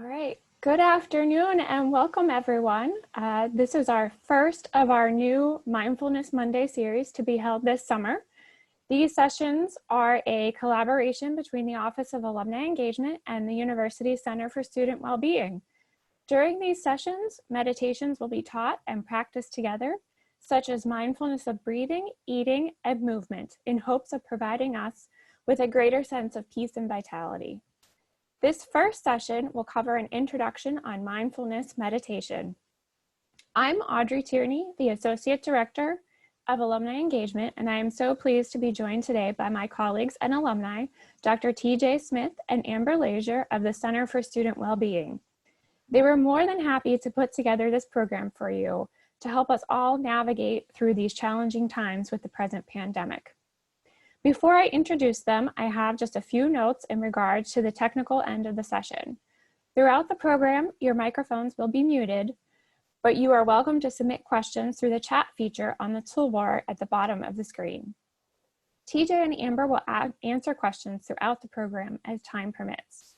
right, good afternoon and welcome everyone. This is our first of our new Mindfulness Monday series to be held this summer. These sessions are a collaboration between the Office of Alumni Engagement and the University Center for Student Wellbeing. During these sessions, meditations will be taught and practiced together, such as mindfulness of breathing, eating, and movement, in hopes of providing us with a greater sense of peace and vitality. This first session will cover an introduction on mindfulness meditation. I'm Audrey Tierney, the Associate Director of Alumni Engagement, and I am so pleased to be joined today by my colleagues and alumni, Dr. TJ Smith and Amber Leisure of the Center for Student Wellbeing. They were more than happy to put together this program for you to help us all navigate through these challenging times with the present pandemic. Before I introduce them, I have just a few notes in regards to the technical end of the session. Throughout the program, your microphones will be muted, but you are welcome to submit questions through the chat feature on the toolbar at the bottom of the screen. TJ and Amber will answer questions throughout the program as time permits.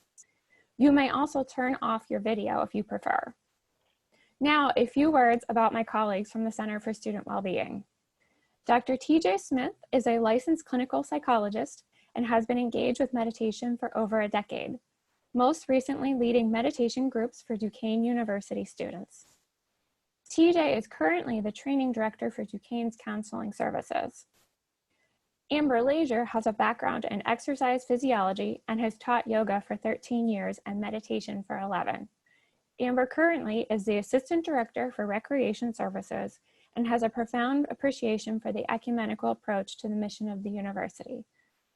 You may also turn off your video if you prefer. Now, a few words about my colleagues from the Center for Student Wellbeing. Dr. TJ Smith is a licensed clinical psychologist and has been engaged with meditation for over a decade, most recently leading meditation groups for Duquesne University students. TJ is currently the training director for Duquesne's counseling services. Amber Leisure has a background in exercise physiology and has taught yoga for 13 years and meditation for 11. Amber currently is the assistant director for recreation services and has a profound appreciation for the ecumenical approach to the mission of the university.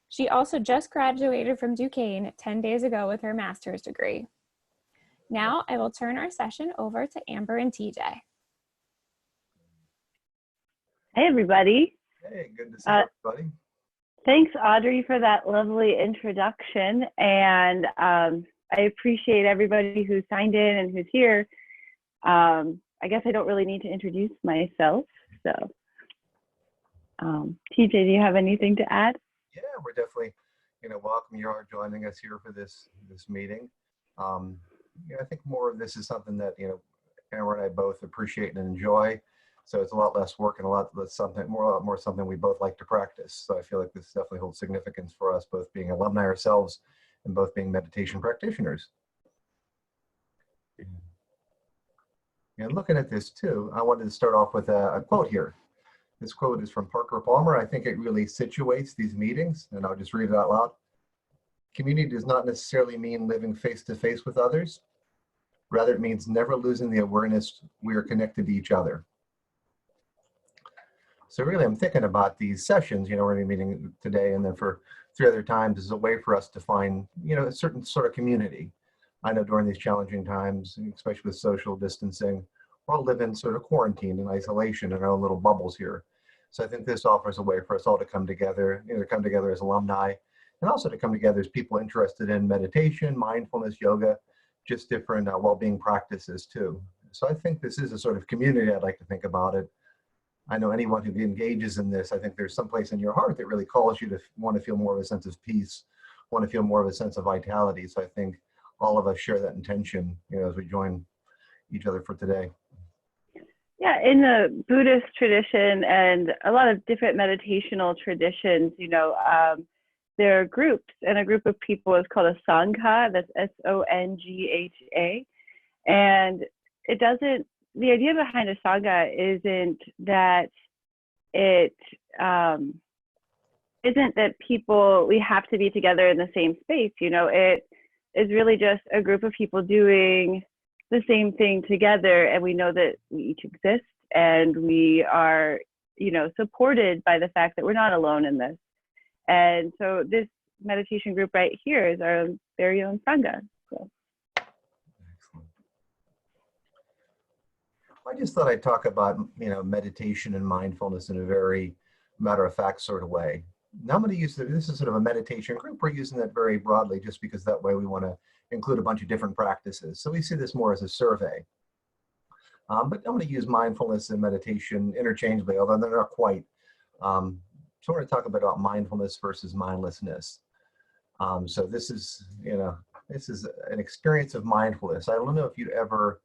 She also just graduated from Duquesne 10 days ago with her master's degree. Now I will turn our session over to Amber and TJ. Hey, everybody. Hey, good to see everybody. Thanks, Audrey, for that lovely introduction. And I appreciate everybody who signed in and who's here. I guess I don't really need to introduce myself. So, TJ, do you have anything to add? Yeah, we're definitely, welcome you are joining us here for this meeting. I think more of this is something that Amber and I both appreciate and enjoy. So it's a lot less work and a lot less more something we both like to practice. So I feel like this definitely holds significance for us, both being alumni ourselves and both being meditation practitioners. And looking at this too, I wanted to start off with a quote here. This quote is from Parker Palmer. I think it really situates these meetings, and I'll just read it out loud. Community does not necessarily mean living face to face with others. Rather, it means never losing the awareness we are connected to each other. So really, I'm thinking about these sessions, we're going to be meeting today and then for 3 other times as a way for us to find, a certain sort of community. I know during these challenging times, especially with social distancing, we're all living sort of quarantine and isolation in our own little bubbles here. So I think this offers a way for us all to come together, come together as alumni, and also to come together as people interested in meditation, mindfulness, yoga, just different well-being practices too. So I think this is a sort of community I'd like to think about it. I know anyone who engages in this, I think there's some place in your heart that really calls you to want to feel more of a sense of peace, want to feel more of a sense of vitality. So I think all of us share that intention, as we join each other for today. Yeah, in the Buddhist tradition and a lot of different meditational traditions, there are groups, and a group of people is called a Sangha. That's S-O-N-G-H-A. And the idea behind a Sangha isn't that isn't that we have to be together in the same space. It is really just a group of people doing the same thing together, and we know that we each exist and we are, supported by the fact that we're not alone in this. And so this meditation group right here is our very own Sangha. So. Excellent. I just thought I'd talk about, meditation and mindfulness in a very matter-of-fact sort of way. Now I'm going to use this is sort of a meditation group. We're using that very broadly just because that way we want to include a bunch of different practices. So we see this more as a survey. But I'm going to use mindfulness and meditation interchangeably, although they're not quite. So we're going to talk about mindfulness versus mindlessness. So this is, This is an experience of mindfulness. I don't know if you ever,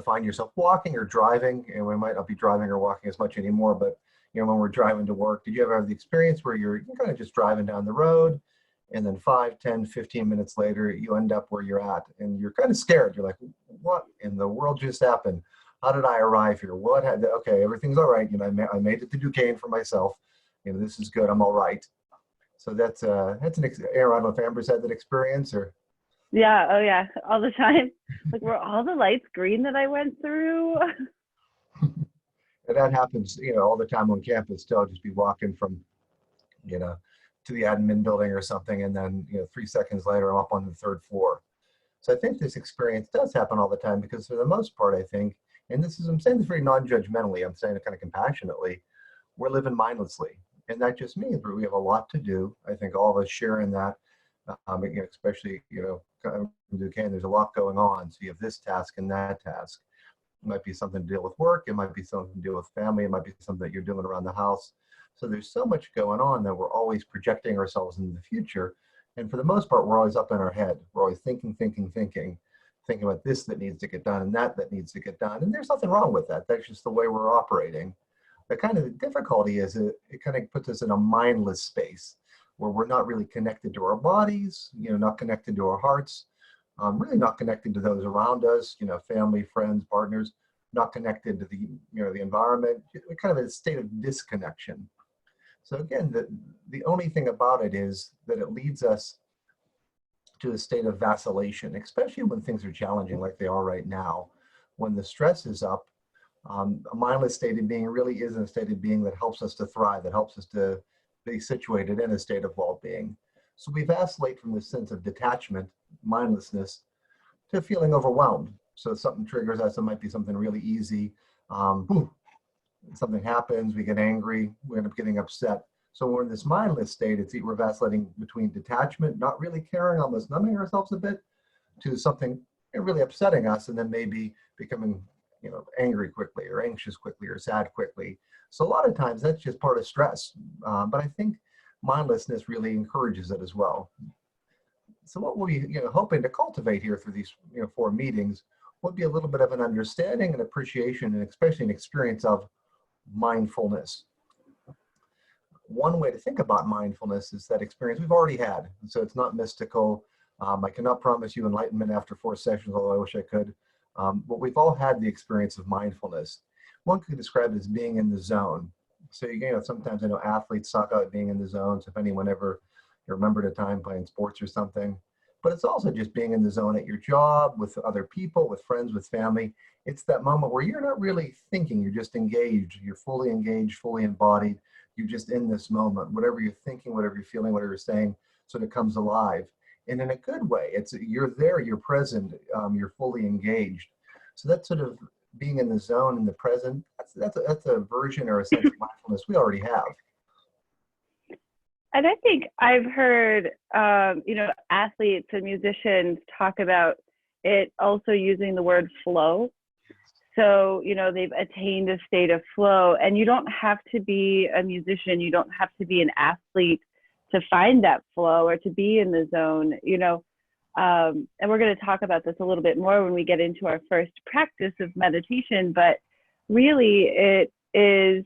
find yourself walking or driving, and we might not be driving or walking as much anymore, but when we're driving to work, did you ever have the experience where you're kind of just driving down the road, and then 5, 10, 15 minutes later, you end up where you're at, and you're kind of scared. You're like, what in the world just happened? How did I arrive here? What had, okay, everything's all right. I made it to Duquesne for myself. This is good. I'm all right. So that's Aaron, I don't know if Amber's had that experience or. Yeah, oh yeah, all the time. Like, were all the lights green that I went through? And that happens, all the time on campus too. I'll just be walking from, to the admin building or something, and then, 3 seconds later, I'm up on the 3rd floor. So I think this experience does happen all the time because for the most part, I think, and I'm saying this very non-judgmentally, I'm saying it kind of compassionately, we're living mindlessly. And that just means we have a lot to do. I think all of us share in that, especially, in Duquesne, there's a lot going on. So you have this task and that task. It might be something to deal with work. It might be something to deal with family. It might be something that you're doing around the house. So there's so much going on that we're always projecting ourselves into the future. And for the most part, we're always up in our head. We're always thinking about this that needs to get done and that needs to get done. And there's nothing wrong with that. That's just the way we're operating. The kind of the difficulty is it kind of puts us in a mindless space where we're not really connected to our bodies, not connected to our hearts, really not connected to those around us, family, friends, partners, not connected to the environment. We're kind of in a state of disconnection. So again, the only thing about it is that it leads us to a state of vacillation, especially when things are challenging like they are right now. When the stress is up, a mindless state of being really is a state of being that helps us to thrive, that helps us to be situated in a state of well-being. So we vacillate from this sense of detachment, mindlessness, to feeling overwhelmed. So something triggers us, it might be something really easy. Something happens, we get angry, we end up getting upset. So when we're in this mindless state, we're vacillating between detachment, not really caring, almost numbing ourselves a bit, to something really upsetting us, and then maybe becoming angry quickly or anxious quickly or sad quickly. So a lot of times that's just part of stress. But I think mindlessness really encourages it as well. So what we'll be hoping to cultivate here through these 4 meetings would be a little bit of an understanding and appreciation, and especially an experience of mindfulness. One way to think about mindfulness is that experience we've already had. So it's not mystical. I cannot promise you enlightenment after 4 sessions, although I wish I could. But we've all had the experience of mindfulness. One could describe it as being in the zone. So sometimes I know athletes talk about being in the zone. So if anyone ever remembered a time playing sports or something, but it's also just being in the zone at your job, with other people, with friends, with family. It's that moment where you're not really thinking, you're just engaged. You're fully engaged, fully embodied. You're just in this moment. Whatever you're thinking, whatever you're feeling, whatever you're saying, sort of comes alive. And in a good way, you're there, you're present, you're fully engaged. So that's sort of being in the zone, in the present. That's a version or a sense of mindfulness we already have. And I think I've heard, athletes and musicians talk about it also using the word flow. So, they've attained a state of flow, and you don't have to be a musician. You don't have to be an athlete to find that flow or to be in the zone, and we're going to talk about this a little bit more when we get into our first practice of meditation, but really it is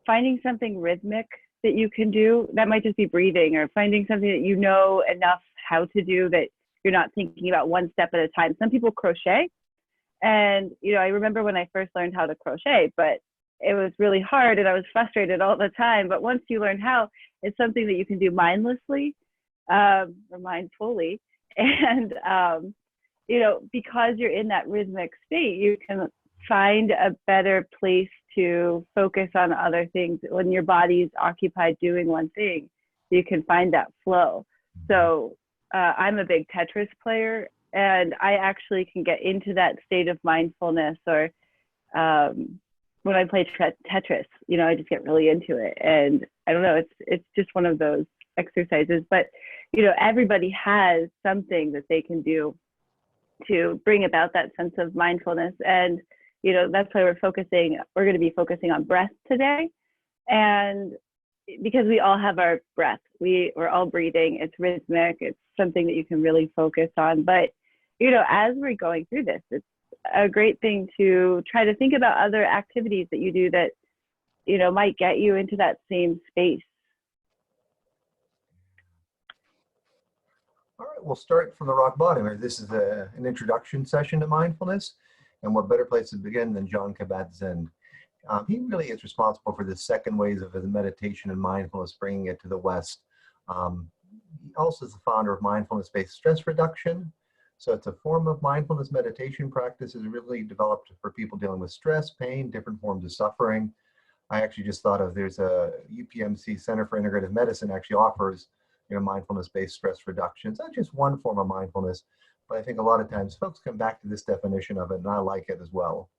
finding something rhythmic that you can do. That might just be breathing, or finding something that you know enough how to do that you're not thinking about one step at a time. Some people crochet, and I remember when I first learned how to crochet, but it was really hard and I was frustrated all the time. But once you learn how, it's something that you can do mindlessly, or mindfully, and because you're in that rhythmic state, you can find a better place to focus on other things. When your body's occupied doing one thing, you can find that flow. So I'm a big Tetris player, and I actually can get into that state of mindfulness, or when I play Tetris, I just get really into it. And I don't know, it's just one of those exercises, but everybody has something that they can do to bring about that sense of mindfulness. And that's why we're going to be focusing on breath today. And because we all have our breath. We're all breathing. It's rhythmic. It's something that you can really focus on. But, you know, as we're going through this, it's a great thing to try to think about other activities that you do that, you know, might get you into that same space. All right, we'll start from the rock bottom. This is an introduction session to mindfulness, and what better place to begin than John Kabat-Zinn. He really is responsible for the second waves of the meditation and mindfulness, bringing it to the West. He also is the founder of mindfulness-based stress reduction. So it's a form of mindfulness meditation practice is really developed for people dealing with stress, pain, different forms of suffering. I actually just thought of, there's a UPMC Center for Integrative Medicine actually offers, you know, mindfulness-based stress reduction. It's not just one form of mindfulness, but I think a lot of times folks come back to this definition of it, and I like it as well.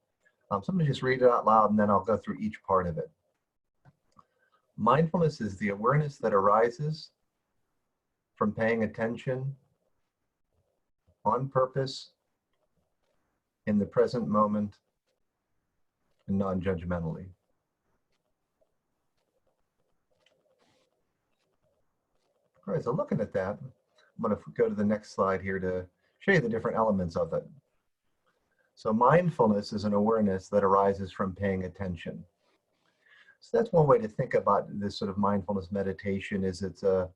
So I'm going to just read it out loud, and then I'll go through each part of it. Mindfulness is the awareness that arises from paying attention on purpose, in the present moment, and non-judgmentally. All right, so looking at that, I'm going to go to the next slide here to show you the different elements of it. So mindfulness is an awareness that arises from paying attention. So that's one way to think about this sort of mindfulness meditation, is it's a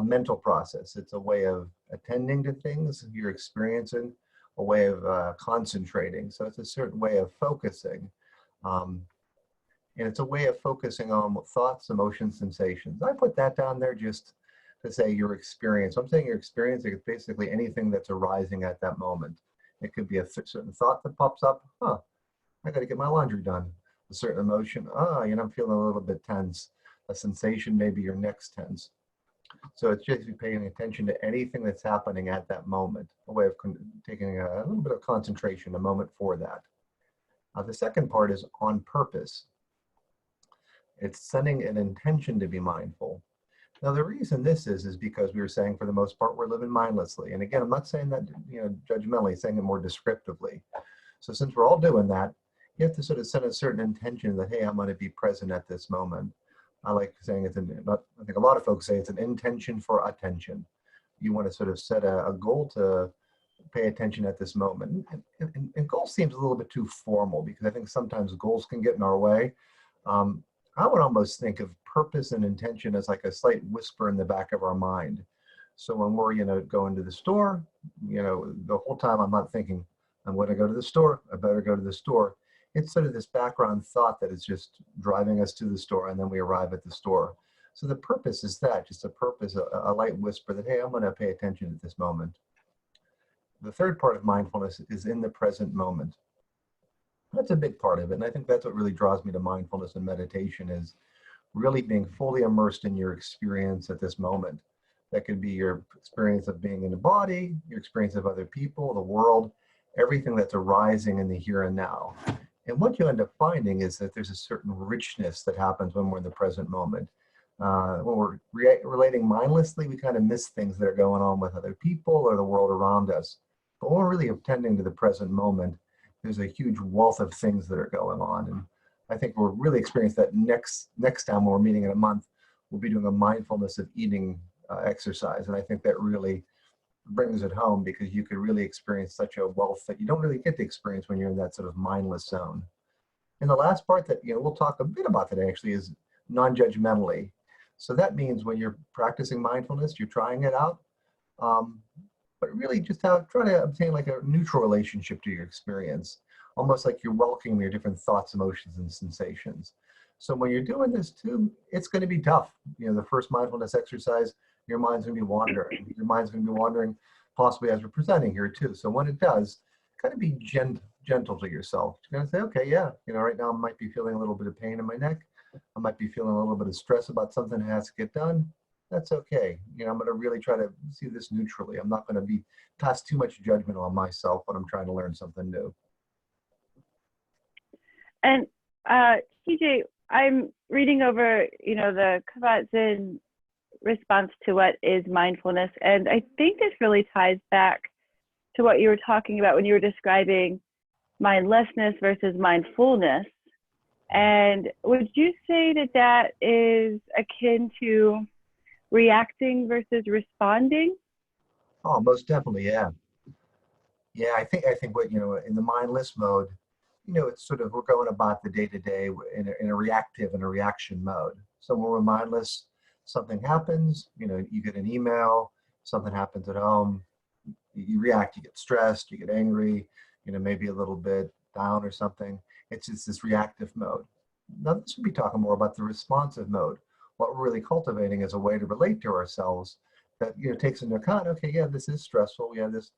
mental process. It's a way of attending to things you're experiencing, a way of concentrating. So it's a certain way of focusing. And it's a way of focusing on thoughts, emotions, sensations. I put that down there just to say your experience. I'm saying your experience is basically anything that's arising at that moment. It could be a certain thought that pops up. I got to get my laundry done. A certain emotion. You know, I'm feeling a little bit tense. A sensation, maybe your neck's tense. So it's just paying attention to anything that's happening at that moment. A way of taking a little bit of concentration, a moment for that. The second part is on purpose. It's setting an intention to be mindful. Now, the reason this is because we were saying, for the most part, we're living mindlessly. And again, I'm not saying that, you know, judgmentally, saying it more descriptively. So since we're all doing that, you have to sort of set a certain intention that, hey, I'm going to be present at this moment. I like saying it's, I think a lot of folks say it's an intention for attention. You want to sort of set a goal to pay attention at this moment. And goal seems a little bit too formal, because I think sometimes goals can get in our way. I would almost think of purpose and intention as like a slight whisper in the back of our mind. So when we're, you know, going to the store, you know, the whole time I'm not thinking, I'm going to go to the store, I better go to the store. It's sort of this background thought that is just driving us to the store, and then we arrive at the store. So the purpose is that, just a purpose, a light whisper that, hey, I'm going to pay attention at this moment. The third part of mindfulness is in the present moment. That's a big part of it, and I think that's what really draws me to mindfulness and meditation, is really being fully immersed in your experience at this moment. That could be your experience of being in the body, your experience of other people, the world, everything that's arising in the here and now. And what you end up finding is that there's a certain richness that happens when we're in the present moment. When we're relating mindlessly, we kind of miss things that are going on with other people or the world around us. But when we're really attending to the present moment, there's a huge wealth of things that are going on. And I think we'll really experience that next time when we're meeting in a month. We'll be doing a mindfulness of eating exercise. And I think that really brings it home, because you could really experience such a wealth that you don't really get to experience when you're in that sort of mindless zone. And the last part that, you know, we'll talk a bit about today actually is non-judgmentally. So that means when you're practicing mindfulness, you're trying it out, but really just try to obtain like a neutral relationship to your experience, almost like you're welcoming your different thoughts, emotions, and sensations. So when you're doing this too, it's going to be tough. You know, the first mindfulness exercise, your mind's going to be wandering. Your mind's going to be wandering possibly as we're presenting here too. So when it does, kind of be gentle to yourself. You're going to say, okay, yeah, you know, right now I might be feeling a little bit of pain in my neck. I might be feeling a little bit of stress about something that has to get done. That's okay. You know, I'm going to really try to see this neutrally. I'm not going to pass too much judgment on myself when I'm trying to learn something new. And TJ, I'm reading over, you know, the Kabat-Zinn response to what is mindfulness. And I think this really ties back to what you were talking about when you were describing mindlessness versus mindfulness. And would you say that that is akin to reacting versus responding? Oh, most definitely, yeah. Yeah, I think what, in the mindless mode, it's sort of, we're going about the day to day in a reactive and a reaction mode. So when we're mindless, something happens, you get an email, something happens at home, you react, you get stressed, you get angry, maybe a little bit down or something. It's just this reactive mode. Now, this would be talking more about the responsive mode. What we're really cultivating is a way to relate to ourselves that, takes into account, okay, yeah, this is stressful. Yeah, this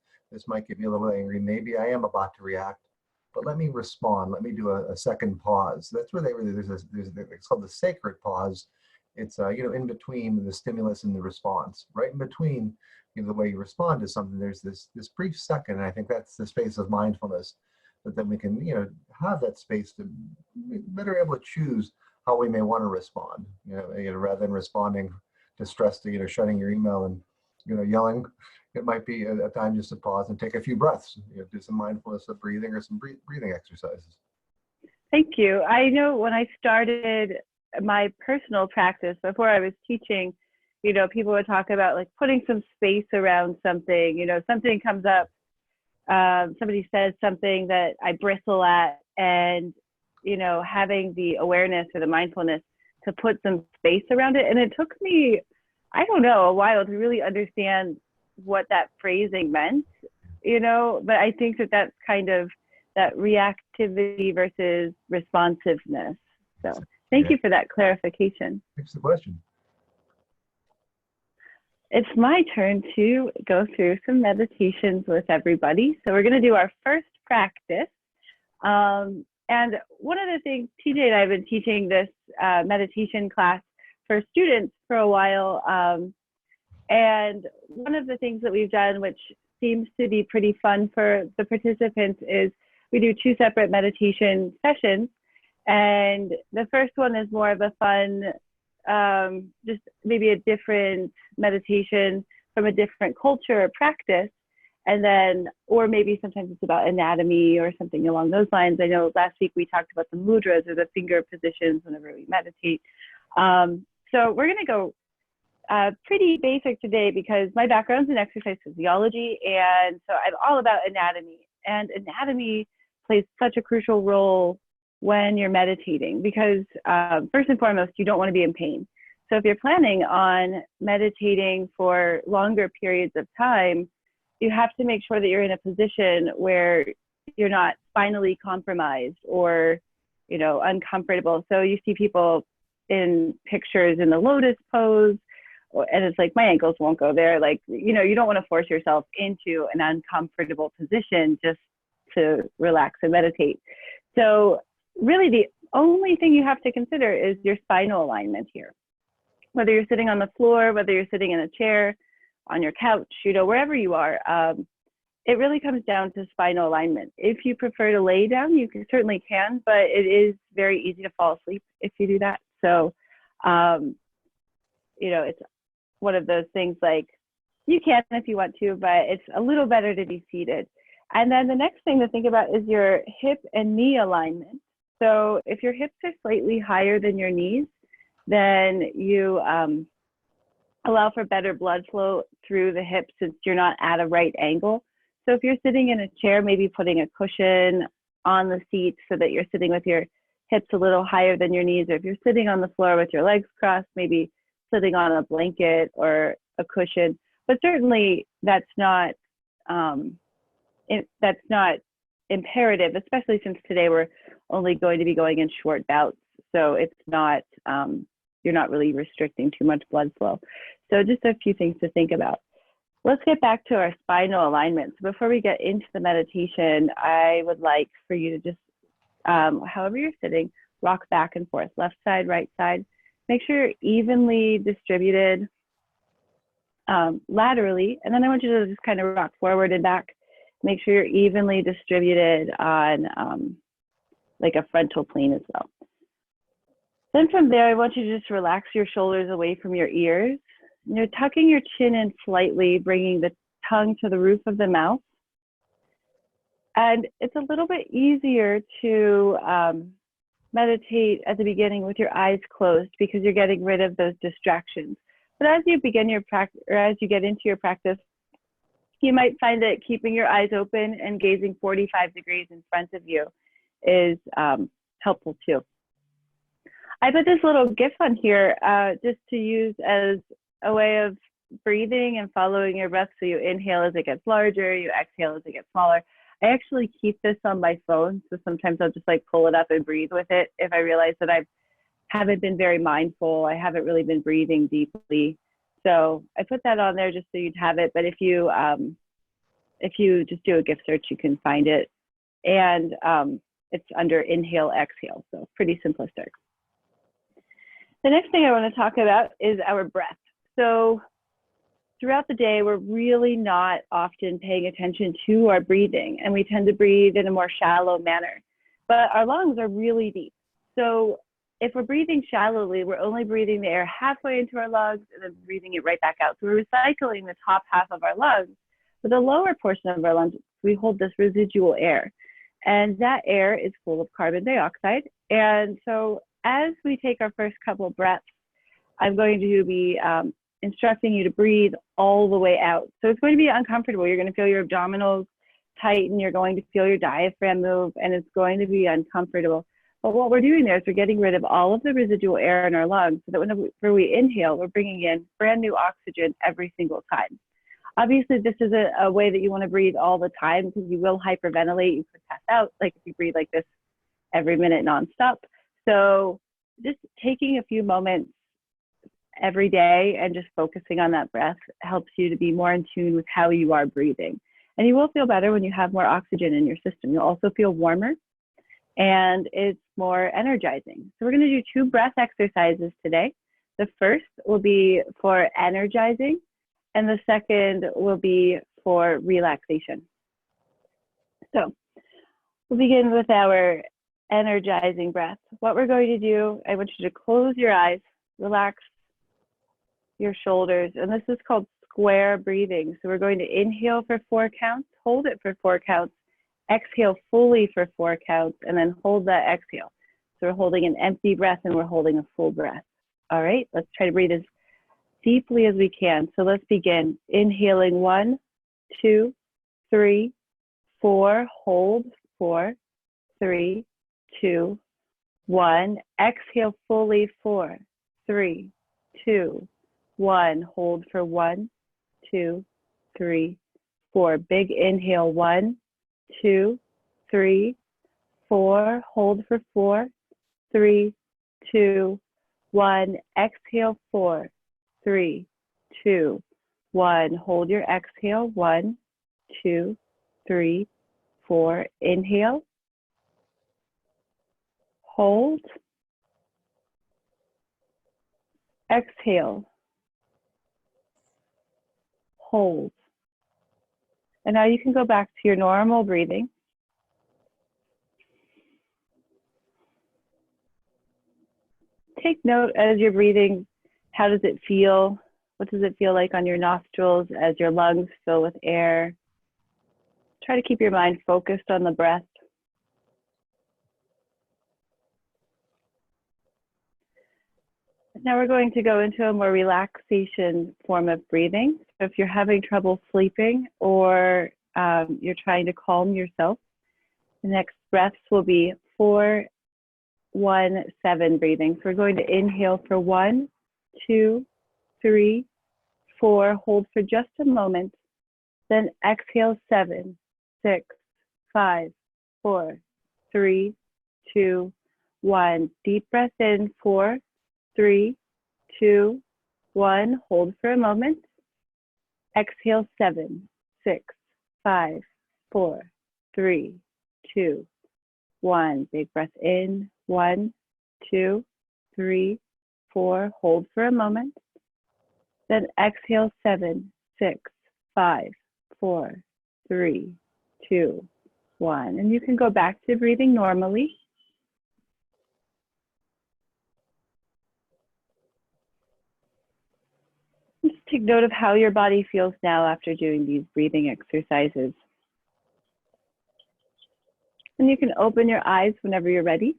might get me a little angry. Maybe I am about to react, but let me respond. Let me do a second pause. That's where it's called the sacred pause. It's, in between the stimulus and the response, right in between, the way you respond to something, there's this brief second, and I think that's the space of mindfulness, that then we can, have that space to be better able to choose how we may want to respond, rather than responding to stress, to, shutting your email and, yelling. It might be a time just to pause and take a few breaths, do some mindfulness of breathing or some breathing exercises. Thank you. I know when I started my personal practice before I was teaching, people would talk about like putting some space around something, something comes up, somebody says something that I bristle at, and, having the awareness or the mindfulness to put some space around it. And it took me, I don't know, a while to really understand what that phrasing meant, but I think that that's kind of that reactivity versus responsiveness. So thank you for that clarification. Thanks for the question. It's my turn to go through some meditations with everybody. So we're going to do our first practice. And one of the things, TJ and I have been teaching this meditation class for students for a while. And one of the things that we've done, which seems to be pretty fun for the participants, is we do 2 separate meditation sessions. And the first one is more of a fun, just maybe a different meditation from a different culture or practice. And then, or maybe sometimes it's about anatomy or something along those lines. I know last week we talked about the mudras, or the finger positions whenever we meditate. So we're going to go pretty basic today because my background's in exercise physiology, and so I'm all about anatomy. And anatomy plays such a crucial role when you're meditating because first and foremost, you don't want to be in pain. So if you're planning on meditating for longer periods of time, you have to make sure that you're in a position where you're not spinally compromised or, uncomfortable. So you see people in pictures in the lotus pose, and it's like, my ankles won't go there. Like, you don't want to force yourself into an uncomfortable position just to relax and meditate. So really the only thing you have to consider is your spinal alignment here. Whether you're sitting on the floor, whether you're sitting in a chair, on your couch, wherever you are, it really comes down to spinal alignment. If you prefer to lay down, you certainly can, but it is very easy to fall asleep if you do that. So, it's one of those things, like, you can if you want to, but it's a little better to be seated. And then the next thing to think about is your hip and knee alignment. So if your hips are slightly higher than your knees, then you allow for better blood flow through the hips since you're not at a right angle. So if you're sitting in a chair, maybe putting a cushion on the seat so that you're sitting with your hips a little higher than your knees, or if you're sitting on the floor with your legs crossed, maybe sitting on a blanket or a cushion. But certainly that's not imperative, especially since today we're only going to be going in short bouts. So it's not, you're not really restricting too much blood flow. So just a few things to think about. Let's get back to our spinal alignment. So before we get into the meditation, I would like for you to just, however you're sitting, rock back and forth, left side, right side. Make sure you're evenly distributed laterally. And then I want you to just kind of rock forward and back. Make sure you're evenly distributed on like a frontal plane as well. Then from there, I want you to just relax your shoulders away from your ears. You're tucking your chin in slightly, bringing the tongue to the roof of the mouth. And it's a little bit easier to meditate at the beginning with your eyes closed because you're getting rid of those distractions. But as you begin your practice, or as you get into your practice, you might find that keeping your eyes open and gazing 45 degrees in front of you is helpful too. I put this little GIF on here just to use as a way of breathing and following your breath. So you inhale as it gets larger, you exhale as it gets smaller. I actually keep this on my phone, so sometimes I'll just like pull it up and breathe with it if I realize that I haven't been very mindful, I haven't really been breathing deeply. So I put that on there just so you'd have it. But if you just do a GIF search, you can find it. And it's under inhale, exhale, so pretty simplistic. The next thing I want to talk about is our breath. So throughout the day, we're really not often paying attention to our breathing, and we tend to breathe in a more shallow manner. But our lungs are really deep. So if we're breathing shallowly, we're only breathing the air halfway into our lungs and then breathing it right back out. So we're recycling the top half of our lungs. But the lower portion of our lungs, we hold this residual air. And that air is full of carbon dioxide. And so as we take our first couple of breaths, I'm going to be instructing you to breathe all the way out. So it's going to be uncomfortable. You're going to feel your abdominals tighten. You're going to feel your diaphragm move, and it's going to be uncomfortable. But what we're doing there is we're getting rid of all of the residual air in our lungs so that whenever we inhale, we're bringing in brand new oxygen every single time. Obviously, this is a way that you want to breathe all the time because you will hyperventilate. You could pass out, like if you breathe like this every minute nonstop. So just taking a few moments every day and just focusing on that breath helps you to be more in tune with how you are breathing. And you will feel better when you have more oxygen in your system. You'll also feel warmer and it's more energizing. So we're going to do 2 breath exercises today. The first will be for energizing, and the second will be for relaxation. So we'll begin with our energizing breath. What we're going to do, I want you to close your eyes, relax your shoulders, and this is called square breathing. So we're going to inhale for 4 counts, hold it for 4 counts, exhale fully for 4 counts, and then hold that exhale. So we're holding an empty breath and we're holding a full breath. All right, let's try to breathe as deeply as we can. So let's begin. Inhaling 1, 2, 3, 4, hold 4, 3, 2, 1. Exhale fully 4, 3, 2, 1. Hold for 1, 2, 3, 4. Big inhale 1, 2, 3, 4. Hold for 4, 3, 2, 1. Exhale 4, 3, 2, 1. Hold your exhale 1, 2, 3, 4. Inhale. Hold. Exhale. Hold. And now you can go back to your normal breathing. Take note as you're breathing, how does it feel? What does it feel like on your nostrils as your lungs fill with air? Try to keep your mind focused on the breath. Now we're going to go into a more relaxation form of breathing. So if you're having trouble sleeping or you're trying to calm yourself, the next breaths will be 4, 1, 7 breathing. So we're going to inhale for 1, 2, 3, 4. Hold for just a moment. Then exhale 7, 6, 5, 4, 3, 2, 1. Deep breath in 4, 3, 2, 1. Hold for a moment. Exhale 7, 6, 5, 4, 3, 2, 1. Big breath in 1, 2, 3, 4. Hold for a moment. Then exhale 7, 6, 5, 4, 3, 2, 1. And you can go back to breathing normally. Just take note of how your body feels now after doing these breathing exercises. And you can open your eyes whenever you're ready.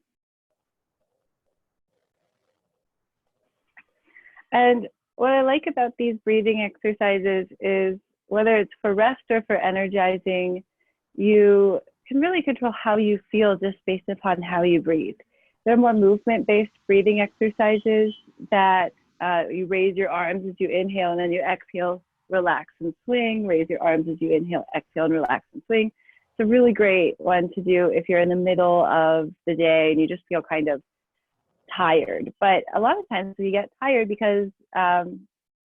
And what I like about these breathing exercises is whether it's for rest or for energizing, you can really control how you feel just based upon how you breathe. There are more movement-based breathing exercises that you raise your arms as you inhale, and then you exhale, relax and swing. Raise your arms as you inhale, exhale, and relax and swing. It's a really great one to do if you're in the middle of the day and you just feel kind of tired. But a lot of times we get tired because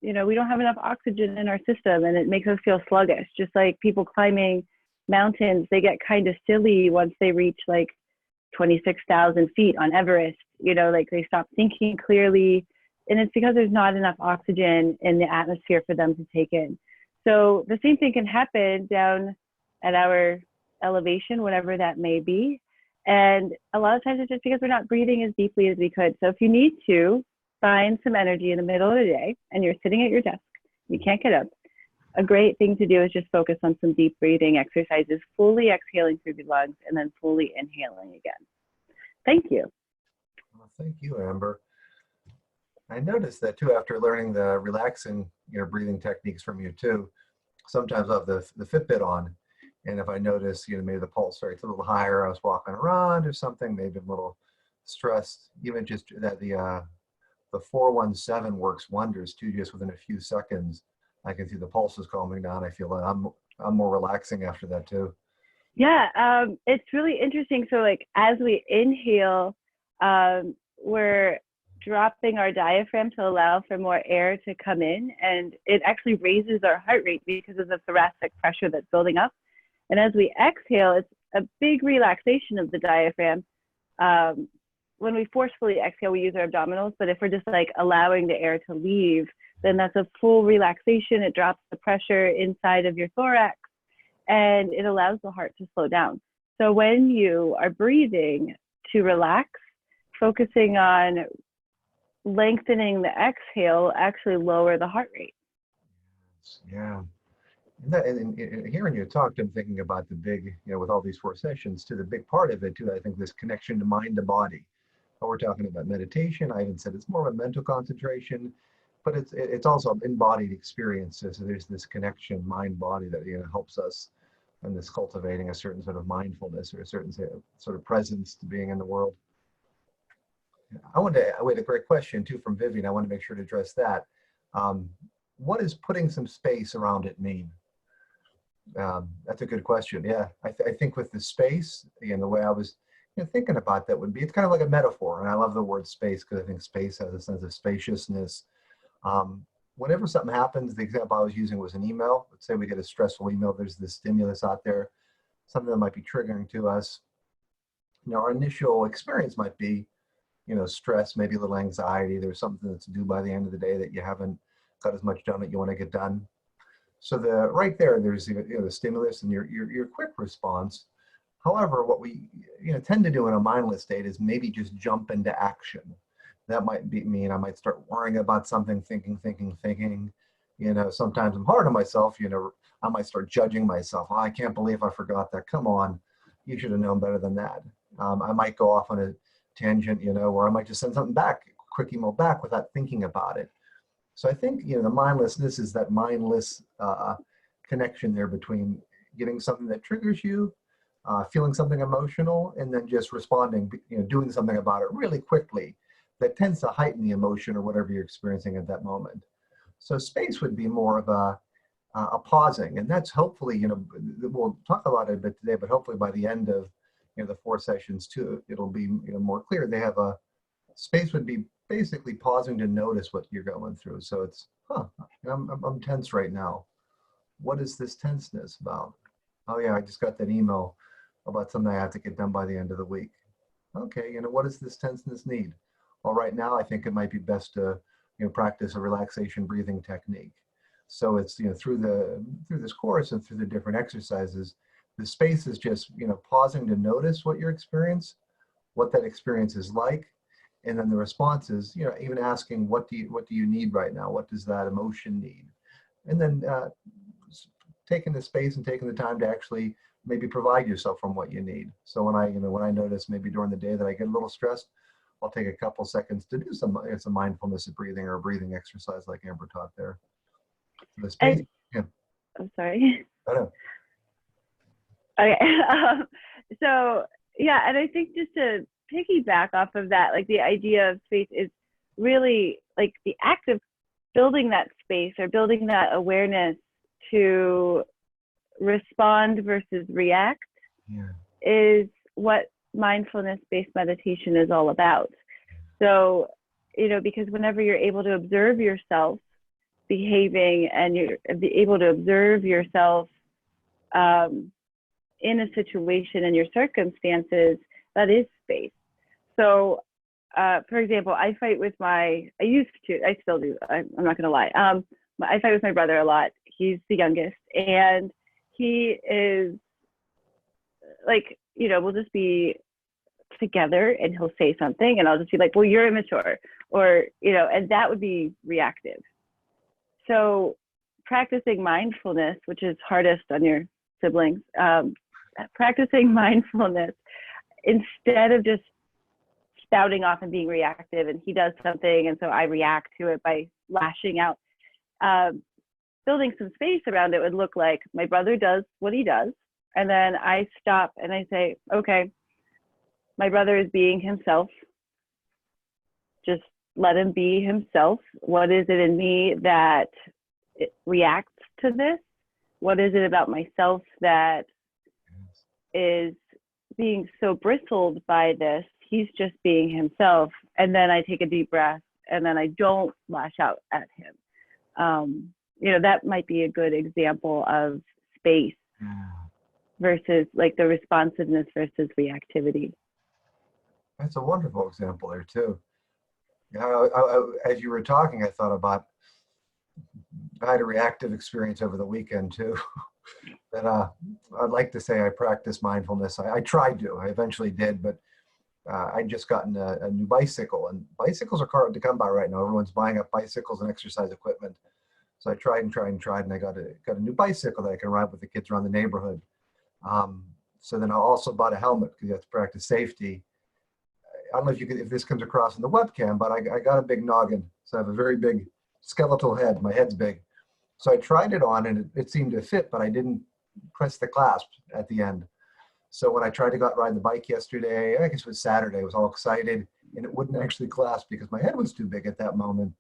you know, we don't have enough oxygen in our system, and it makes us feel sluggish. Just like people climbing mountains, they get kind of silly once they reach like 26,000 feet on Everest. You know, like they stop thinking clearly, and it's because there's not enough oxygen in the atmosphere for them to take in. So the same thing can happen down at our elevation, whatever that may be. And a lot of times it's just because we're not breathing as deeply as we could. So if you need to find some energy in the middle of the day and you're sitting at your desk, you can't get up, a great thing to do is just focus on some deep breathing exercises, fully exhaling through the lungs and then fully inhaling again. Thank you. Well, thank you, Amber. I noticed that too after learning the relaxing, breathing techniques from you too. Sometimes I have the Fitbit on, and if I notice, maybe the pulse rate's a little higher, I was walking around or something, maybe a little stressed. Even just that the 417 works wonders too. Just within a few seconds, I can see the pulse is calming down. I feel like I'm more relaxing after that too. Yeah, it's really interesting. So like as we inhale, we're dropping our diaphragm to allow for more air to come in, and it actually raises our heart rate because of the thoracic pressure that's building up. And as we exhale, it's a big relaxation of the diaphragm. When we forcefully exhale, we use our abdominals, but if we're just like allowing the air to leave, then that's a full relaxation. It drops the pressure inside of your thorax, and it allows the heart to slow down. So when you are breathing to relax, focusing on lengthening the exhale will actually lower the heart rate. Yeah. And hearing you talk, I'm thinking about the big, with all these 4 sessions too, the big part of it too, I think this connection to mind to body. We're talking about meditation. I even said it's more of a mental concentration, but it's also an embodied experience. So there's this connection, mind-body, that helps us in this cultivating a certain sort of mindfulness or a certain sort of presence to being in the world. We had a great question too from Vivian. I want to make sure to address that. What does putting some space around it mean? That's a good question. Yeah, I think with the space, again, the way I was thinking about that would be, it's kind of like a metaphor. And I love the word space because I think space has a sense of spaciousness. Whenever something happens, the example I was using was an email. Let's say we get a stressful email, there's this stimulus out there, something that might be triggering to us. Our initial experience might be, stress, maybe a little anxiety. There's something that's due by the end of the day that you haven't got as much done that you want to get done. So right there's the stimulus and your quick response. However, what we tend to do in a mindless state is maybe just jump into action. That might mean I might start worrying about something, thinking. Sometimes I'm hard on myself. I might start judging myself. Oh, I can't believe I forgot that. Come on, you should have known better than that. I might go off on a tangent, or I might just send something back, quick email back without thinking about it. So I think, the mindlessness is that mindless connection there between getting something that triggers you, feeling something emotional, and then just responding, doing something about it really quickly. That tends to heighten the emotion or whatever you're experiencing at that moment. So space would be more of a pausing, and that's hopefully, we'll talk about it a bit today, but hopefully by the end of the 4 sessions too, it'll be more clear. They have space would be basically pausing to notice what you're going through. So it's, I'm tense right now. What is this tenseness about? Oh yeah, I just got that email about something I have to get done by the end of the week. Okay, what does this tenseness need? Well, right now I think it might be best to practice a relaxation breathing technique. So it's through this course and through the different exercises, the space is just pausing to notice what your experience, what that experience is like, and then the response is even asking what do you need right now? What does that emotion need? And then taking the space and taking the time to actually maybe provide yourself from what you need. So when I notice maybe during the day that I get a little stressed, I'll take a couple seconds to do some mindfulness of breathing or a breathing exercise like Amber taught there. So the space, And, yeah, I'm sorry. I know. Okay. So yeah, and I think just to piggyback off of that, like the idea of space is really like the act of building that space or building that awareness to respond versus react is what mindfulness-based meditation is all about. So, because whenever you're able to observe yourself behaving and you're able to observe yourself in a situation and your circumstances, that is space. So, for example, I still do, I'm not gonna lie. I fight with my brother a lot. He's the youngest, and he is like, we'll just be together and he'll say something and I'll just be like, well, you're immature, or, and that would be reactive. So practicing mindfulness, which is hardest on your siblings, practicing mindfulness, instead of just spouting off and being reactive and he does something and so I react to it by lashing out, building some space around it would look like my brother does what he does, and then I stop and I say, okay, my brother is being himself. Just let him be himself. What is it in me that reacts to this? What is it about myself that is being so bristled by this? He's just being himself. And then I take a deep breath and then I don't lash out at him. That might be a good example of space versus like the responsiveness versus reactivity. That's a wonderful example there too. As you were talking, I thought about, I had a reactive experience over the weekend too. That I'd like to say I practice mindfulness. I tried to, I eventually did, but I'd just gotten a new bicycle, and bicycles are hard to come by right now. Everyone's buying up bicycles and exercise equipment. So I tried and I got a new bicycle that I can ride with the kids around the neighborhood. So then I also bought a helmet because you have to practice safety. I don't know if this comes across in the webcam, but I got a big noggin. So I have a very big skeletal head. My head's big. So I tried it on and it seemed to fit, but I didn't press the clasp at the end. So when I tried to go out and ride the bike yesterday, I guess it was Saturday, I was all excited and it wouldn't actually clasp because my head was too big at that moment.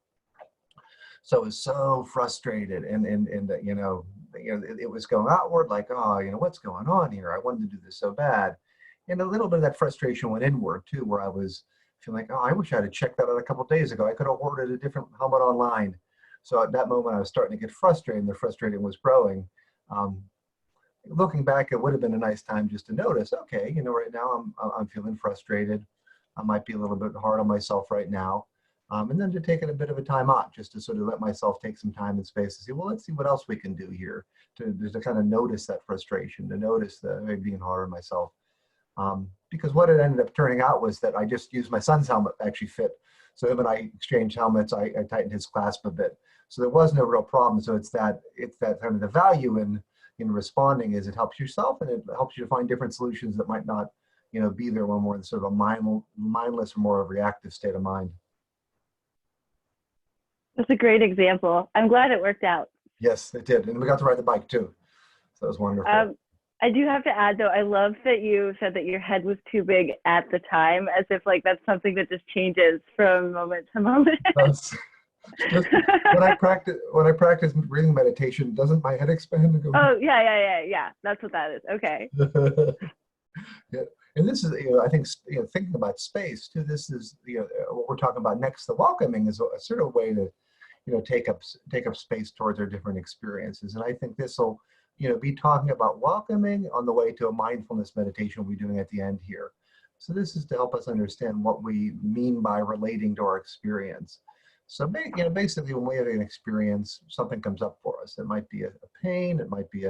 So I was so frustrated and it was going outward like, oh, what's going on here? I wanted to do this so bad. And a little bit of that frustration went inward too, where I was feeling like, oh, I wish I had checked that out a couple of days ago. I could have ordered a different helmet online. So at that moment, I was starting to get frustrated, and the frustration was growing. Looking back, it would have been a nice time just to notice, okay, right now I'm feeling frustrated. I might be a little bit hard on myself right now. And then to take a bit of a time out, just to sort of let myself take some time and space to see, well, let's see what else we can do here, to kind of notice that frustration, to notice maybe being hard on myself. Because what it ended up turning out was that I just used my son's helmet actually fit. So him and I exchanged helmets. I tightened his clasp a bit. So there was no real problem. So it's that kind of the value in responding is it helps yourself and it helps you to find different solutions that might not, be there when we're in sort of a mindless or more of a reactive state of mind. That's a great example. I'm glad it worked out. Yes, it did. And we got to ride the bike too. So it was wonderful. I do have to add though, I love that you said that your head was too big at the time, as if like that's something that just changes from moment to moment. Just, when I practice breathing meditation, doesn't my head expand and go? Oh yeah. That's what that is. Okay. Yeah. And this is, I think, thinking about space too. This is, what we're talking about next. The welcoming is a sort of way to, take up space towards our different experiences. And I think this will, be talking about welcoming on the way to a mindfulness meditation we'll be doing at the end here. So this is to help us understand what we mean by relating to our experience. So, basically when we have an experience, something comes up for us. It might be a pain, it might be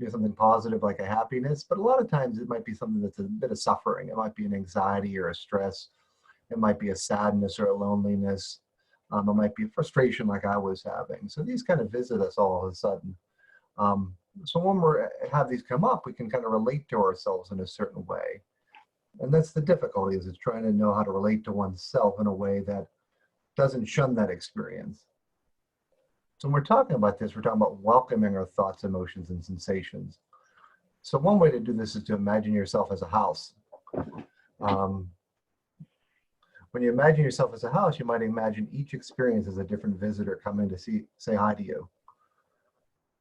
something positive like a happiness, but a lot of times it might be something that's a bit of suffering. It might be an anxiety or a stress. It might be a sadness or a loneliness. It might be a frustration like I was having. So these kind of visit us all of a sudden. So when we have these come up, we can kind of relate to ourselves in a certain way. And that's the difficulty, is it's trying to know how to relate to oneself in a way that doesn't shun that experience. So when we're talking about this, we're talking about welcoming our thoughts, emotions, and sensations. So one way to do this is to imagine yourself as a house. When you imagine yourself as a house, you might imagine each experience as a different visitor coming to say hi to you.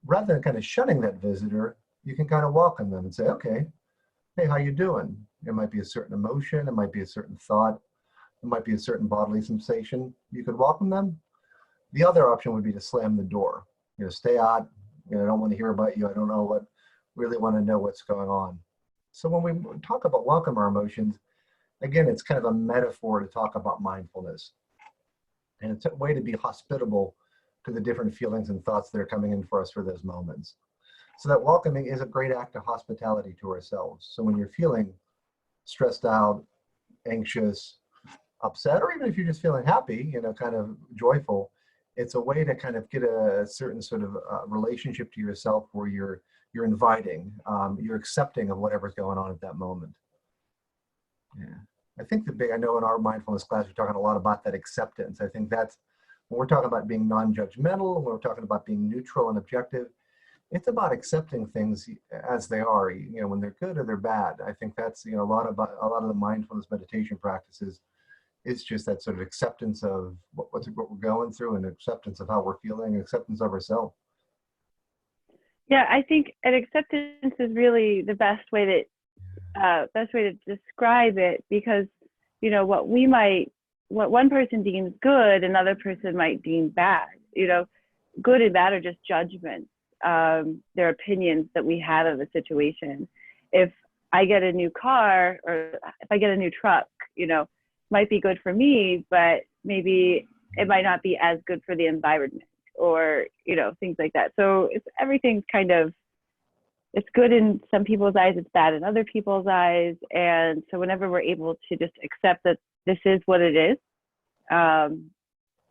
Rather than kind of shunning that visitor, you can kind of welcome them and say, okay, hey, how you doing? It might be a certain emotion, it might be a certain thought, it might be a certain bodily sensation. You could welcome them. The other option would be to slam the door. Stay out. I don't want to hear about you. I don't know what, really want to know what's going on. So when we talk about welcome our emotions, again, it's kind of a metaphor to talk about mindfulness. And it's a way to be hospitable to the different feelings and thoughts that are coming in for us for those moments. So that welcoming is a great act of hospitality to ourselves. So when you're feeling stressed out, anxious, upset, or even if you're just feeling happy, kind of joyful, it's a way to kind of get a certain sort of relationship to yourself where you're inviting, you're accepting of whatever's going on at that moment. Yeah. I think I know in our mindfulness class, we're talking a lot about that acceptance. I think that's, when we're talking about being non-judgmental, when we're talking about being neutral and objective, it's about accepting things as they are, when they're good or they're bad. I think that's, a lot of the mindfulness meditation practices. It's just that sort of acceptance of what we're going through, and acceptance of how we're feeling, and acceptance of ourselves. Yeah, I think an acceptance is really the best way to describe it, because what one person deems good, another person might deem bad. Good and bad are just judgments. They're opinions that we have of a situation. If I get a new car, or if I get a new truck, might be good for me, but maybe it might not be as good for the environment, or things like that. So everything's kind of, it's good in some people's eyes, it's bad in other people's eyes. And so whenever we're able to just accept that this is what it is,